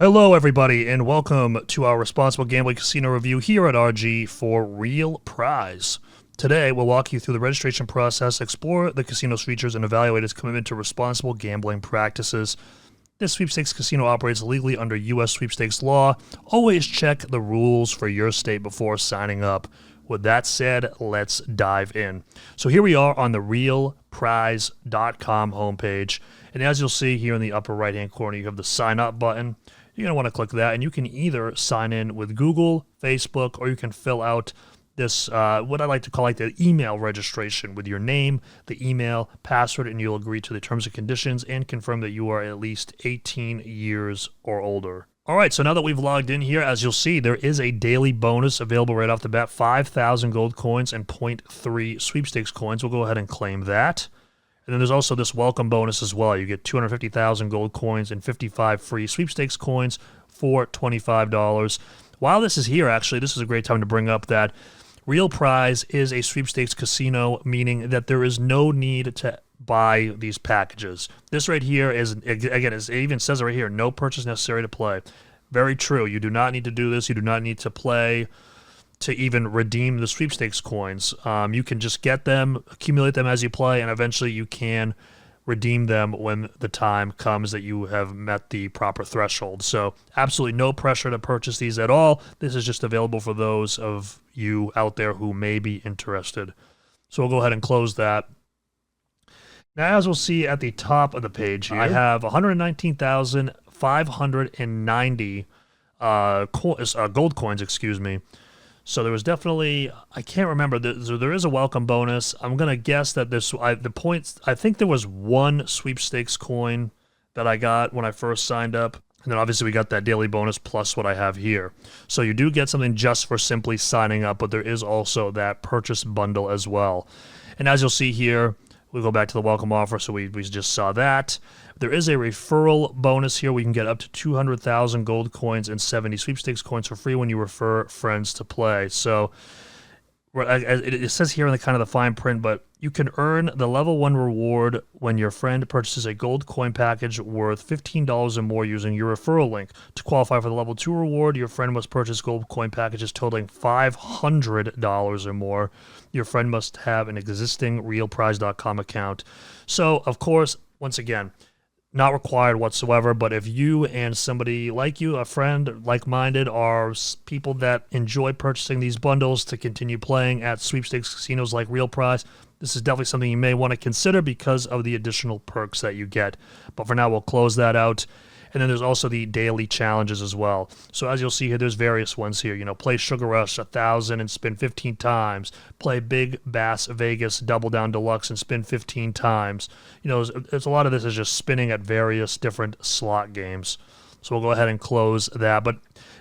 Hello, everybody, and welcome to our Responsible Gambling Casino review here at RG for Real Prize. Today, we'll walk you through the registration process, explore the casino's features, and evaluate its commitment to responsible gambling practices. This sweepstakes casino operates legally under U.S. sweepstakes law. Always check the rules for your state before signing up. With that said, let's dive in. So here we are on the realprize.com homepage, and as you'll see here in the upper right-hand corner, you have the sign up button. You're going to want to click that, and you can either sign in with Google, Facebook, or you can fill out this, what I like to call like the email registration with your name, the email, password, and you'll agree to the terms and conditions and confirm that you are at least 18 years or older. All right, so now that we've logged in here, as you'll see, there is a daily bonus available right off the bat, 5,000 gold coins and 0.3 sweepstakes coins. We'll go ahead and claim that. And then there's also this welcome bonus as well. You get 250,000 gold coins and 55 free sweepstakes coins for $25. While this is here, actually, this is a great time to bring up that Real Prize is a sweepstakes casino, meaning that there is no need to buy these packages. This right here is, again, it even says it right here, no purchase necessary to play. Very true. You do not need to do this. You do not need to play to even redeem the sweepstakes coins. You can just get them, accumulate them as you play, and eventually you can redeem them when the time comes that you have met the proper threshold. So absolutely no pressure to purchase these at all. This is just available for those of you out there who may be interested. So we'll go ahead and close that. Now, as we'll see at the top of the page here, I have 119,590 gold coins, excuse me. So there was definitely, I can't remember, there is a welcome bonus. I'm going to guess that I think there was one sweepstakes coin that I got when I first signed up. And then obviously we got that daily bonus plus what I have here. So you do get something just for simply signing up, but there is also that purchase bundle as well. And as you'll see here, we'll go back to the welcome offer, so we just saw that. There is a referral bonus here. We can get up to 200,000 gold coins and 70 sweepstakes coins for free when you refer friends to play. So it says here in the kind of the fine print, but you can earn the level 1 reward when your friend purchases a gold coin package worth $15 or more using your referral link. To qualify for the level 2 reward, your friend must purchase gold coin packages totaling $500 or more. Your friend must have an existing realprize.com account. So, of course, once again, not required whatsoever, but if you and somebody like you, a friend, like-minded, are people that enjoy purchasing these bundles to continue playing at sweepstakes casinos like Real Prize, this is definitely something you may want to consider because of the additional perks that you get. But for now, we'll close that out. And then there's also the daily challenges as well. So as you'll see here, there's various ones here. You know, play Sugar Rush 1,000 and spin 15 times. Play Big Bass Vegas Double Down Deluxe and spin 15 times. You know, there's a lot of this is just spinning at various different slot games. So we'll go ahead and close that. But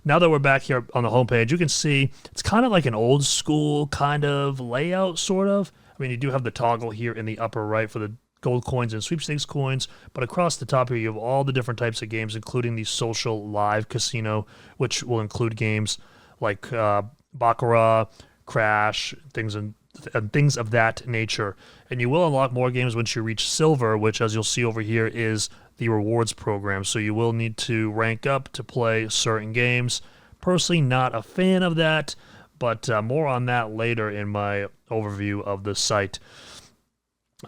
now that we're back here on the homepage, you can see it's kind of like an old school kind of layout, sort of. I mean, you do have the toggle here in the upper right for the gold coins and sweepstakes coins, but across the top here you have all the different types of games, including the social live casino, which will include games like Baccarat, Crash, things of that nature. And you will unlock more games once you reach silver, which, as you'll see over here, is the rewards program. So you will need to rank up to play certain games. Personally, not a fan of that, but more on that later in my overview of the site.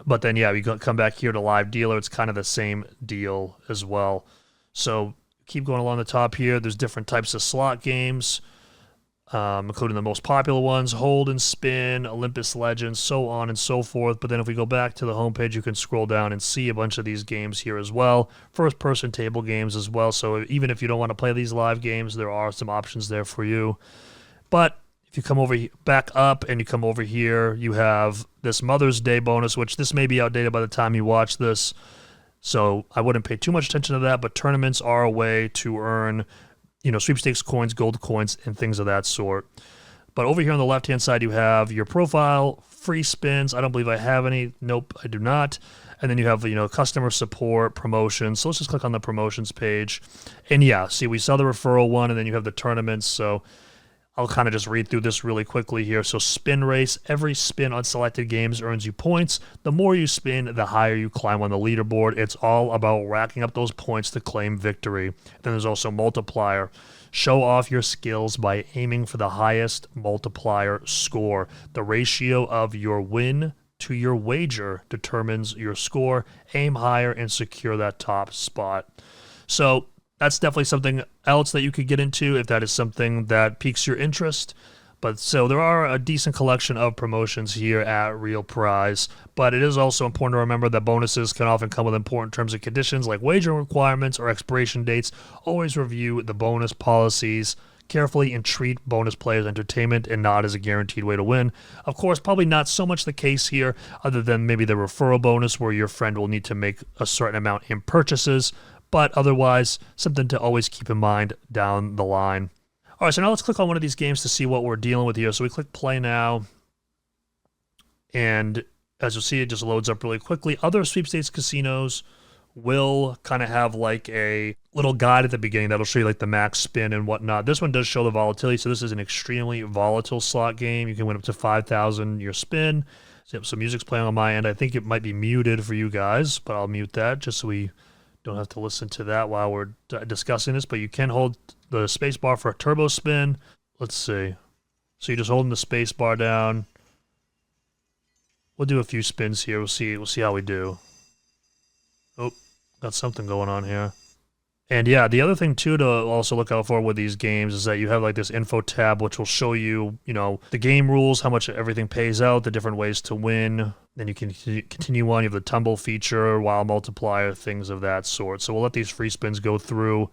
But then, yeah, we come back here to Live Dealer. It's kind of the same deal as well. So keep going along the top here. There's different types of slot games, including the most popular ones, Hold and Spin, Olympus Legends, so on and so forth. But then if we go back to the homepage, you can scroll down and see a bunch of these games here as well. First-person table games as well. So even if you don't want to play these live games, there are some options there for you. But if you come over back up and you come over here, you have this Mother's Day bonus, which this may be outdated by the time you watch this, so I wouldn't pay too much attention to that, but tournaments are a way to earn, you know, sweepstakes coins, gold coins, and things of that sort. But over here on the left-hand side, you have your profile, free spins. I don't believe I have any. Nope, I do not. And then you have, you know, customer support, promotions. So let's just click on the promotions page. And yeah, see, we saw the referral one, and then you have the tournaments, so I'll kind of just read through this really quickly here. So spin race, every spin on selected games earns you points. The more you spin, the higher you climb on the leaderboard. It's all about racking up those points to claim victory. Then there's also multiplier. Show off your skills by aiming for the highest multiplier score. The ratio of your win to your wager determines your score. Aim higher and secure that top spot. So that's definitely something else that you could get into if that is something that piques your interest. But so there are a decent collection of promotions here at Real Prize, but it is also important to remember that bonuses can often come with important terms and conditions like wagering requirements or expiration dates. Always review the bonus policies carefully and treat bonus play as entertainment and not as a guaranteed way to win. Of course, probably not so much the case here, other than maybe the referral bonus where your friend will need to make a certain amount in purchases, but otherwise, something to always keep in mind down the line. All right, so now let's click on one of these games to see what we're dealing with here. So we click play now, and as you'll see, it just loads up really quickly. Other sweepstakes casinos will kind of have like a little guide at the beginning that'll show you like the max spin and whatnot. This one does show the volatility, so this is an extremely volatile slot game. You can win up to 5,000 your spin. So music's playing on my end. I think it might be muted for you guys, but I'll mute that just so we don't have to listen to that while we're discussing this, but you can hold the space bar for a turbo spin. Let's see. So you're just holding the space bar down. We'll do a few spins here. We'll see how we do. Oh, got something going on here. And yeah, the other thing too to also look out for with these games is that you have like this info tab which will show you, the game rules, how much everything pays out, the different ways to win. Then you can continue on. You have the tumble feature, wild multiplier, things of that sort. So we'll let these free spins go through,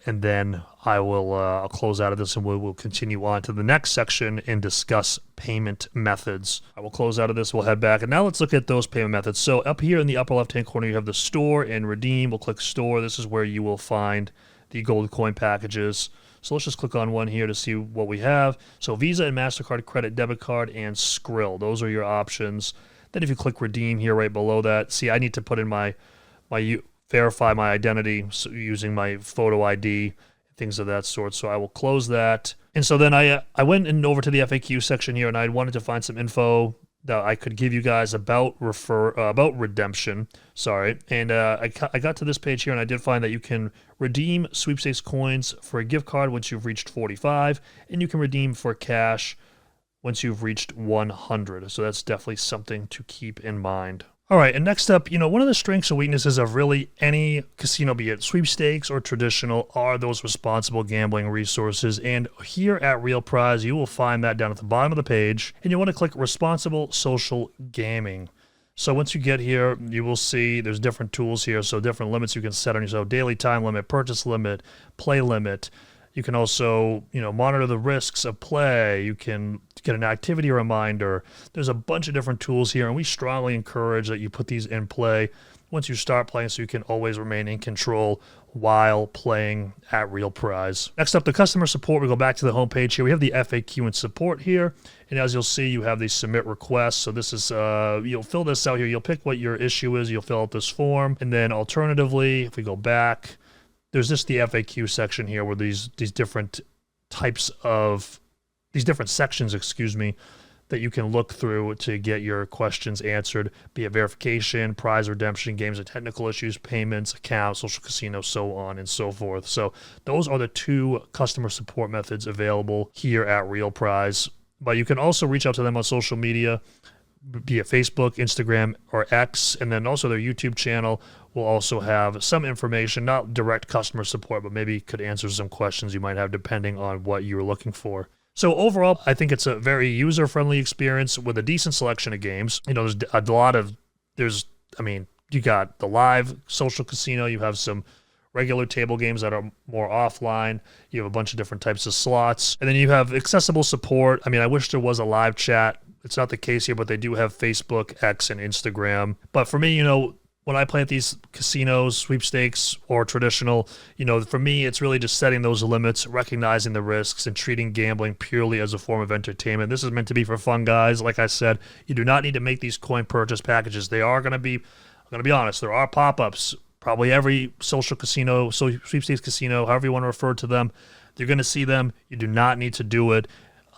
and then I'll close out of this and we'll continue on to the next section and discuss payment methods. I will close out of this, we'll head back, and now let's look at those payment methods. So up here in the upper left-hand corner, you have the store and redeem. We'll click store. This is where you will find the gold coin packages. So let's just click on one here to see what we have. So Visa and MasterCard, credit, debit card, and Skrill. Those are your options. Then if you click redeem here right below that, see, I need to put in my verify my identity using my photo ID, things of that sort. So I will close that. And so then I went over to the FAQ section here, and I wanted to find some info that I could give you guys about redemption. Sorry, and I got to this page here, and I did find that you can redeem sweepstakes coins for a gift card once you've reached 45, and you can redeem for cash once you've reached 100. So that's definitely something to keep in mind. All right, and next up, one of the strengths and weaknesses of really any casino, be it sweepstakes or traditional, are those responsible gambling resources. And here at Real Prize, you will find that down at the bottom of the page, and you want to click Responsible Social Gaming. So once you get here, you will see there's different tools here, so different limits you can set on yourself: daily time limit, purchase limit, play limit. You can also, monitor the risks of play. You can get an activity reminder. There's a bunch of different tools here, and we strongly encourage that you put these in play once you start playing so you can always remain in control while playing at Real Prize. Next up, the customer support. We go back to the homepage here. We have the FAQ and support here, and as you'll see, you have the submit request. So this is, you'll fill this out here. You'll pick what your issue is. You'll fill out this form, and then alternatively, if we go back, there's just the FAQ section here where these different sections, that you can look through to get your questions answered, be it verification, prize redemption, games and technical issues, payments, accounts, social casino, so on and so forth. So those are the two customer support methods available here at Real Prize. But you can also reach out to them on social media, be it Facebook, Instagram, or X, and then also their YouTube channel will also have some information, not direct customer support, but maybe could answer some questions you might have depending on what you're looking for. So overall, I think it's a very user-friendly experience with a decent selection of games. There's a lot of, you got the live social casino, you have some regular table games that are more offline, you have a bunch of different types of slots, and then you have accessible support. I wish there was a live chat. It's not the case here, but they do have Facebook, X, and Instagram. But for me, when I play at these casinos, sweepstakes, or traditional, for me, it's really just setting those limits, recognizing the risks, and treating gambling purely as a form of entertainment. This is meant to be for fun, guys. Like I said, you do not need to make these coin purchase packages. They are going to be, I'm going to be honest, there are pop-ups probably every social casino, sweepstakes casino, however you want to refer to them. You're going to see them. You do not need to do it.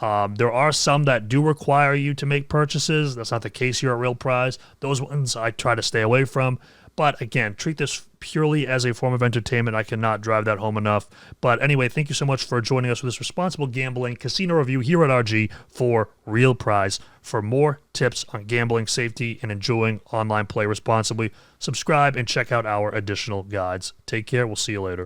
There are some that do require you to make purchases. That's not the case here at Real Prize. Those ones I try to stay away from. But again, treat this purely as a form of entertainment. I cannot drive that home enough. But anyway, thank you so much for joining us for this responsible gambling casino review here at RG for Real Prize. For more tips on gambling, safety, and enjoying online play responsibly, subscribe and check out our additional guides. Take care. We'll see you later.